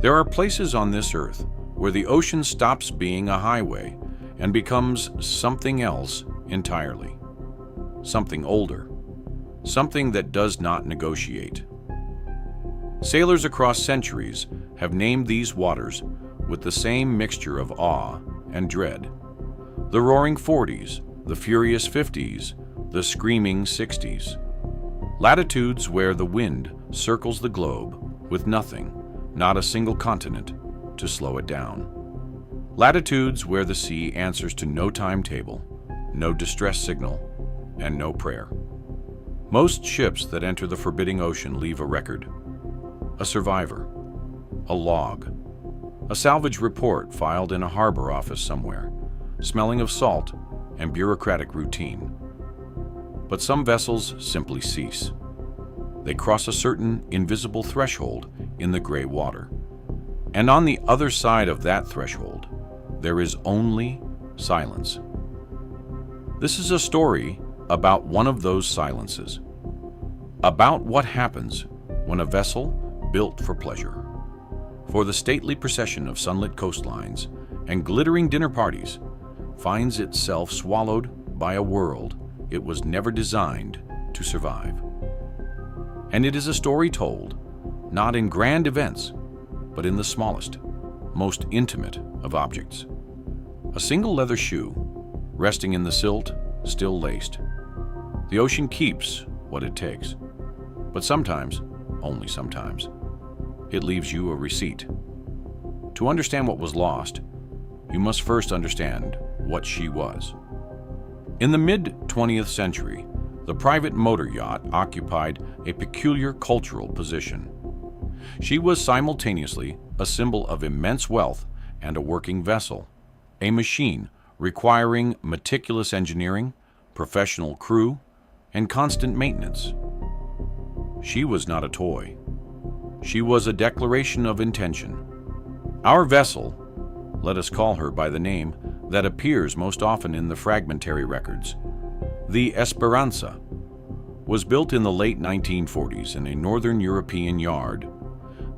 There are places on this earth where the ocean stops being a highway and becomes something else entirely. Something older. Something that does not negotiate. Sailors across centuries have named these waters with the same mixture of awe and dread. The roaring 40s, the furious 50s, the screaming 60s. Latitudes where the wind circles the globe with nothing, not a single continent, to slow it down. Latitudes where the sea answers to no timetable, no distress signal, and no prayer. Most ships that enter the forbidding ocean leave a record. A survivor, a log, a salvage report filed in a harbor office somewhere, smelling of salt and bureaucratic routine. But some vessels simply cease. They cross a certain invisible threshold in the gray water. And on the other side of that threshold, there is only silence. This is a story about one of those silences. About what happens when a vessel built for pleasure, for the stately procession of sunlit coastlines and glittering dinner parties, finds itself swallowed by a world it was never designed to survive. And it is a story told, not in grand events, but in the smallest, most intimate of objects. A single leather shoe, resting in the silt, still laced. The ocean keeps what it takes, but sometimes, only sometimes, it leaves you a receipt. To understand what was lost, you must first understand what she was. In the mid-20th century, the private motor yacht occupied a peculiar cultural position. She was simultaneously a symbol of immense wealth and a working vessel, a machine requiring meticulous engineering, professional crew, and constant maintenance. She was not a toy. She was a declaration of intention. Our vessel, let us call her by the name that appears most often in the fragmentary records, the Esperanza, was built in the late 1940s in a northern European yard,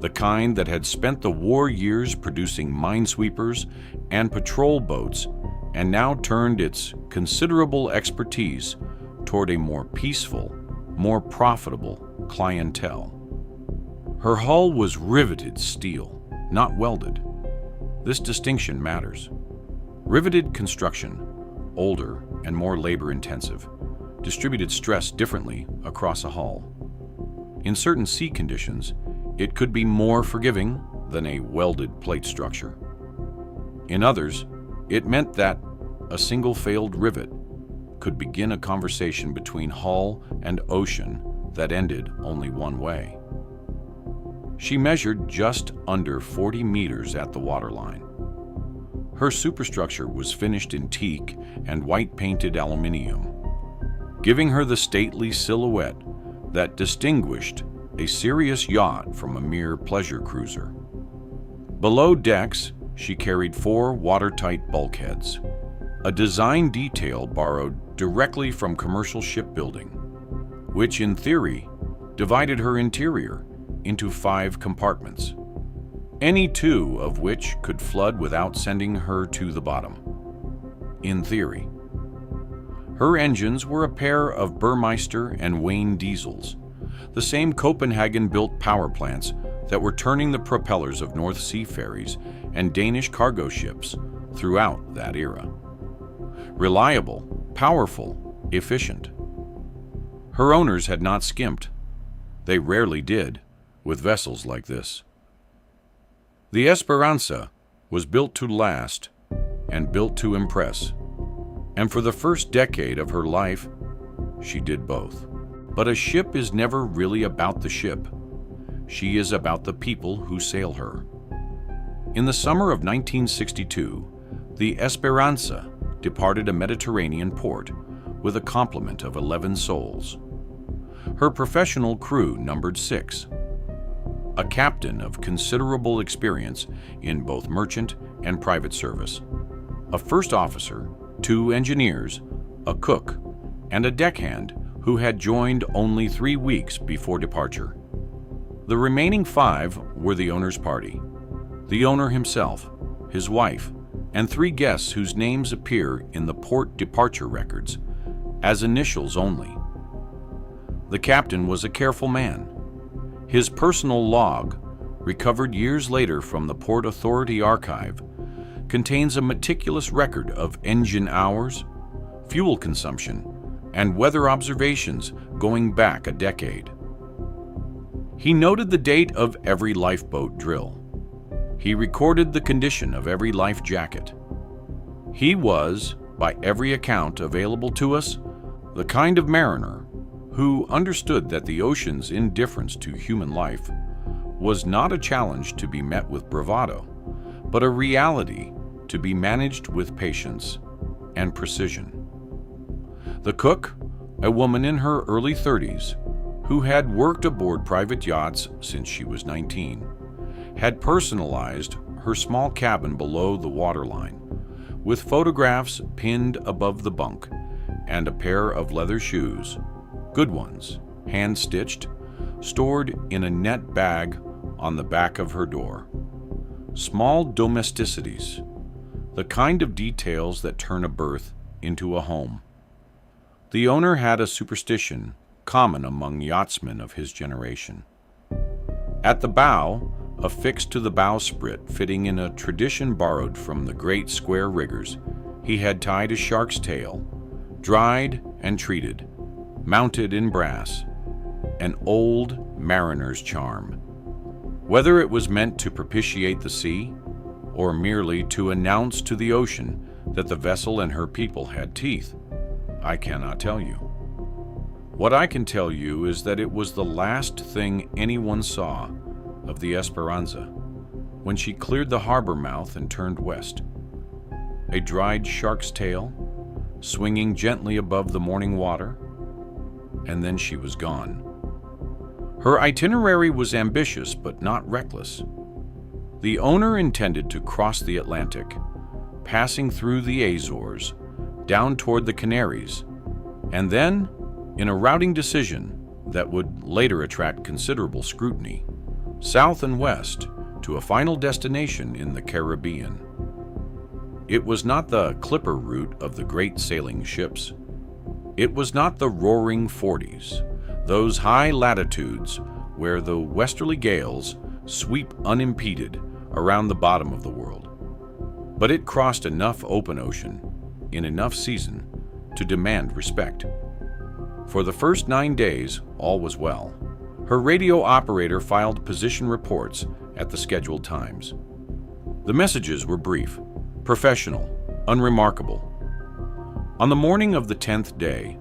the kind that had spent the war years producing minesweepers and patrol boats and now turned its considerable expertise toward a more peaceful, more profitable clientele. Her hull was riveted steel, not welded. This distinction matters. Riveted construction, older and more labor-intensive, distributed stress differently across a hull. In certain sea conditions, it could be more forgiving than a welded plate structure. In others, it meant that a single failed rivet could begin a conversation between hull and ocean that ended only one way. She measured just under 40 meters at the waterline. Her superstructure was finished in teak and white-painted aluminium, giving her the stately silhouette that distinguished a serious yacht from a mere pleasure cruiser. Below decks, she carried 4 watertight bulkheads, a design detail borrowed directly from commercial shipbuilding, which in theory divided her interior into 5 compartments, any 2 of which could flood without sending her to the bottom. In theory. Her engines were a pair of Burmeister and Wayne diesels, the same Copenhagen-built power plants that were turning the propellers of North Sea ferries and Danish cargo ships throughout that era. Reliable, powerful, efficient. Her owners had not skimped. They rarely did with vessels like this. The Esperanza was built to last and built to impress, and for the first decade of her life, she did both. But a ship is never really about the ship. She is about the people who sail her. In the summer of 1962, the Esperanza departed a Mediterranean port with a complement of 11 souls. Her professional crew numbered 6. A captain of considerable experience in both merchant and private service, a first officer, 2 engineers, a cook, and a deckhand who had joined only 3 weeks before departure. The remaining 5 were the owner's party, the owner himself, his wife, and 3 guests whose names appear in the port departure records as initials only. The captain was a careful man. His personal log, recovered years later from the Port Authority archive, contains a meticulous record of engine hours, fuel consumption, and weather observations going back a decade. He noted the date of every lifeboat drill. He recorded the condition of every life jacket. He was, by every account available to us, the kind of mariner who understood that the ocean's indifference to human life was not a challenge to be met with bravado, but a reality to be managed with patience and precision. The cook, a woman in her early 30s, who had worked aboard private yachts since she was 19, had personalized her small cabin below the waterline with photographs pinned above the bunk and a pair of leather shoes, good ones, hand-stitched, stored in a net bag on the back of her door. Small domesticities, the kind of details that turn a berth into a home. The owner had a superstition common among yachtsmen of his generation. At the bow, affixed to the bowsprit fitting in a tradition borrowed from the great square riggers, he had tied a shark's tail, dried and treated, mounted in brass, an old mariner's charm. Whether it was meant to propitiate the sea, or merely to announce to the ocean that the vessel and her people had teeth, I cannot tell you. What I can tell you is that it was the last thing anyone saw of the Esperanza when she cleared the harbor mouth and turned west. A dried shark's tail, swinging gently above the morning water, and then she was gone. Her itinerary was ambitious but not reckless. The owner intended to cross the Atlantic, passing through the Azores, down toward the Canaries, and then, in a routing decision that would later attract considerable scrutiny, south and west to a final destination in the Caribbean. It was not the clipper route of the great sailing ships. It was not the roaring 40s, those high latitudes where the westerly gales sweep unimpeded around the bottom of the world. But it crossed enough open ocean in enough season to demand respect. For the first 9 days, all was well. Her radio operator filed position reports at the scheduled times. The messages were brief, professional, unremarkable. On the morning of the 10th day,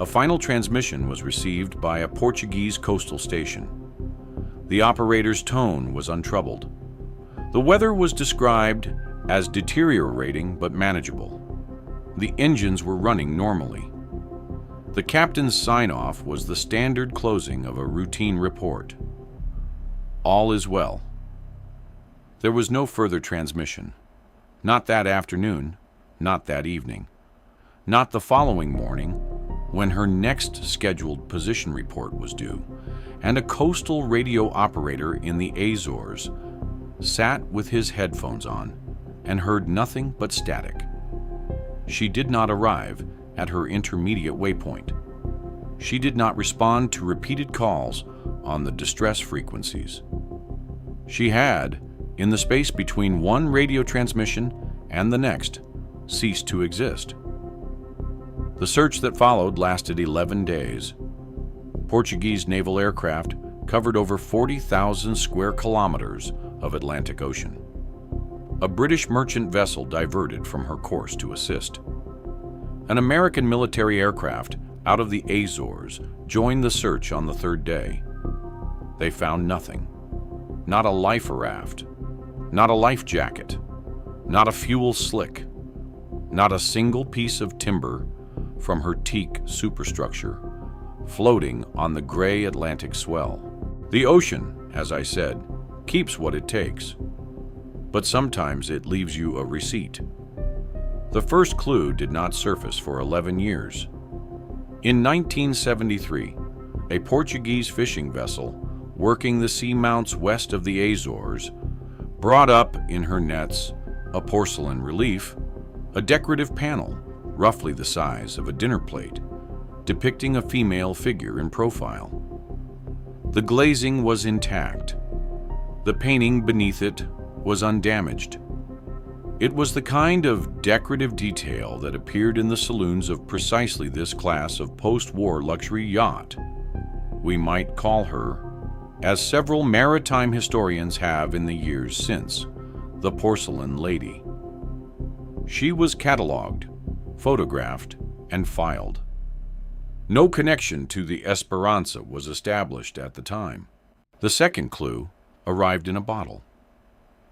a final transmission was received by a Portuguese coastal station. The operator's tone was untroubled. The weather was described as deteriorating but manageable. The engines were running normally. The captain's sign-off was the standard closing of a routine report. All is well. There was no further transmission. Not that afternoon, not that evening, not the following morning when her next scheduled position report was due, and a coastal radio operator in the Azores sat with his headphones on and heard nothing but static. She did not arrive at her intermediate waypoint. She did not respond to repeated calls on the distress frequencies. She had, in the space between one radio transmission and the next, ceased to exist. The search that followed lasted 11 days. Portuguese naval aircraft covered over 40,000 square kilometers of Atlantic Ocean. A British merchant vessel diverted from her course to assist. An American military aircraft out of the Azores joined the search on the 3rd day. They found nothing. Not a life raft, not a life jacket, not a fuel slick, not a single piece of timber from her teak superstructure floating on the gray Atlantic swell. The ocean, as I said, keeps what it takes, but sometimes it leaves you a receipt. The first clue did not surface for 11 years. In 1973, a Portuguese fishing vessel working the seamounts west of the Azores brought up in her nets a porcelain relief, a decorative panel roughly the size of a dinner plate, depicting a female figure in profile. The glazing was intact. The painting beneath it was undamaged. It was the kind of decorative detail that appeared in the saloons of precisely this class of post-war luxury yacht. We might call her, as several maritime historians have in the years since, the Porcelain Lady. She was catalogued, photographed, and filed. No connection to the Esperanza was established at the time. The second clue arrived in a bottle.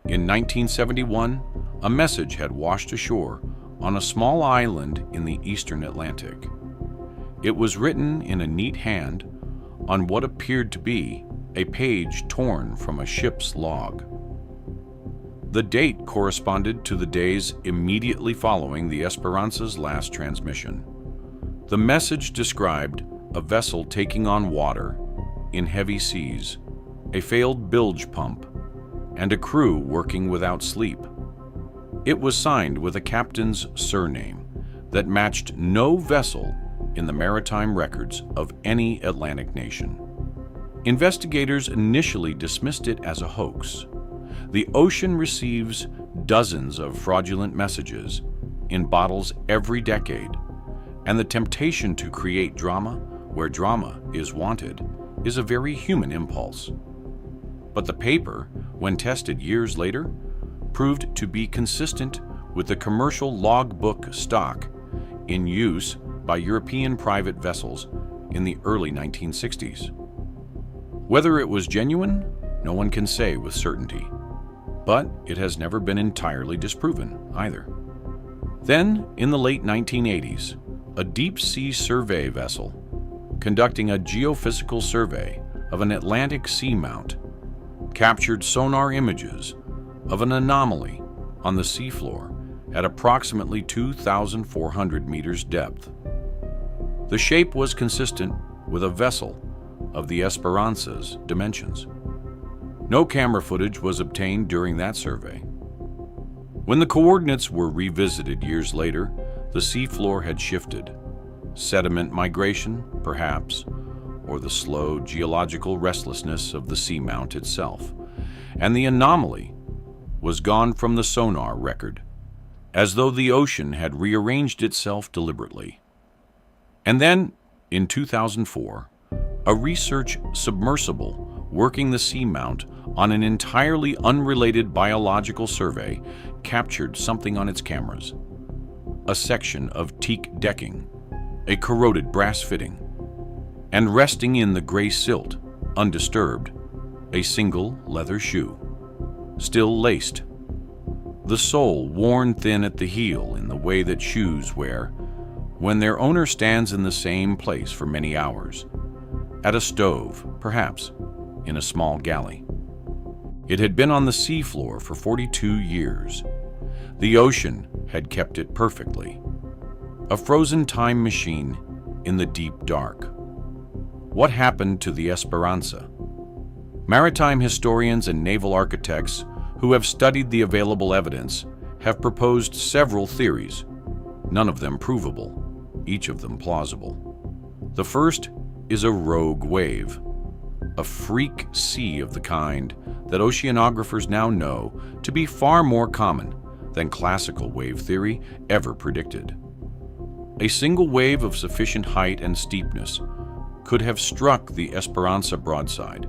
In 1971, a message had washed ashore on a small island in the eastern Atlantic. It was written in a neat hand on what appeared to be a page torn from a ship's log. The date corresponded to the days immediately following the Esperanza's last transmission. The message described a vessel taking on water in heavy seas, a failed bilge pump, and a crew working without sleep. It was signed with a captain's surname that matched no vessel in the maritime records of any Atlantic nation. Investigators initially dismissed it as a hoax. The ocean receives dozens of fraudulent messages in bottles every decade, and the temptation to create drama where drama is wanted is a very human impulse. But the paper, when tested years later, proved to be consistent with the commercial logbook stock in use by European private vessels in the early 1960s. Whether it was genuine, no one can say with certainty, but it has never been entirely disproven either. Then, in the late 1980s, a deep-sea survey vessel, conducting a geophysical survey of an Atlantic seamount, captured sonar images of an anomaly on the seafloor at approximately 2,400 meters depth. The shape was consistent with a vessel of the Esperanza's dimensions. No camera footage was obtained during that survey. When the coordinates were revisited years later, the seafloor had shifted. Sediment migration, perhaps, or the slow geological restlessness of the seamount itself, and the anomaly was gone from the sonar record, as though the ocean had rearranged itself deliberately. And then, in 2004, a research submersible working the seamount on an entirely unrelated biological survey captured something on its cameras. A section of teak decking, a corroded brass fitting, and resting in the gray silt, undisturbed, a single leather shoe, still laced, the sole worn thin at the heel in the way that shoes wear when their owner stands in the same place for many hours, at a stove, perhaps, in a small galley. It had been on the seafloor for 42 years. The ocean had kept it perfectly. A frozen time machine in the deep dark. What happened to the Esperanza? Maritime historians and naval architects who have studied the available evidence have proposed several theories, none of them provable, each of them plausible. The first is a rogue wave, a freak sea of the kind that oceanographers now know to be far more common than classical wave theory ever predicted. A single wave of sufficient height and steepness could have struck the Esperanza broadside,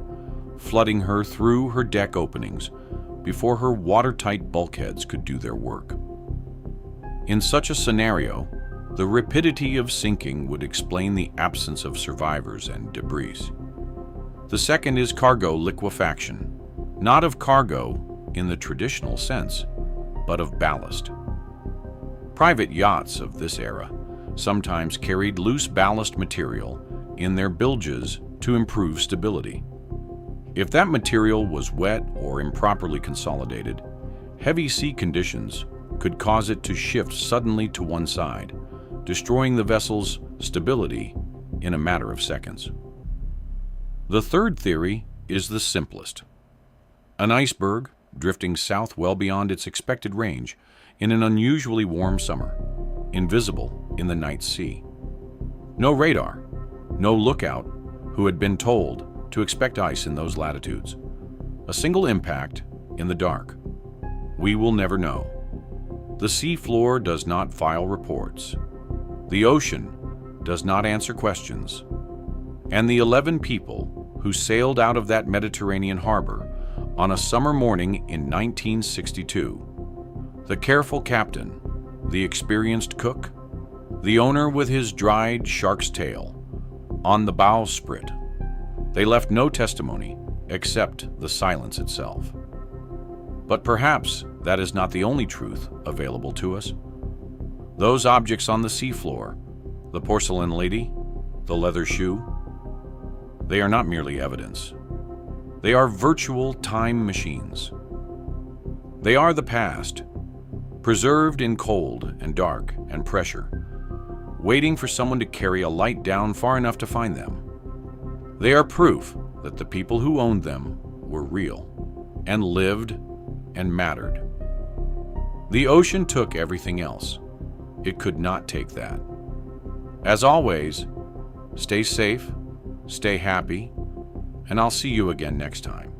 flooding her through her deck openings before her watertight bulkheads could do their work. In such a scenario, the rapidity of sinking would explain the absence of survivors and debris. The second is cargo liquefaction, not of cargo in the traditional sense, but of ballast. Private yachts of this era sometimes carried loose ballast material in their bilges to improve stability. If that material was wet or improperly consolidated, heavy sea conditions could cause it to shift suddenly to one side, destroying the vessel's stability in a matter of seconds. The third theory is the simplest. An iceberg, drifting south well beyond its expected range in an unusually warm summer, invisible in the night sea. No radar, no lookout who had been told to expect ice in those latitudes. A single impact in the dark. We will never know. The sea floor does not file reports. The ocean does not answer questions. And the 11 people who sailed out of that Mediterranean harbor on a summer morning in 1962, the careful captain, the experienced cook, the owner with his dried shark's tail, on the bowsprit, they left no testimony except the silence itself. But perhaps that is not the only truth available to us. Those objects on the seafloor, the porcelain lady, the leather shoe, they are not merely evidence. They are virtual time machines. They are the past, preserved in cold and dark and pressure, waiting for someone to carry a light down far enough to find them. They are proof that the people who owned them were real and lived and mattered. The ocean took everything else. It could not take that. As always, stay safe, stay happy, and I'll see you again next time.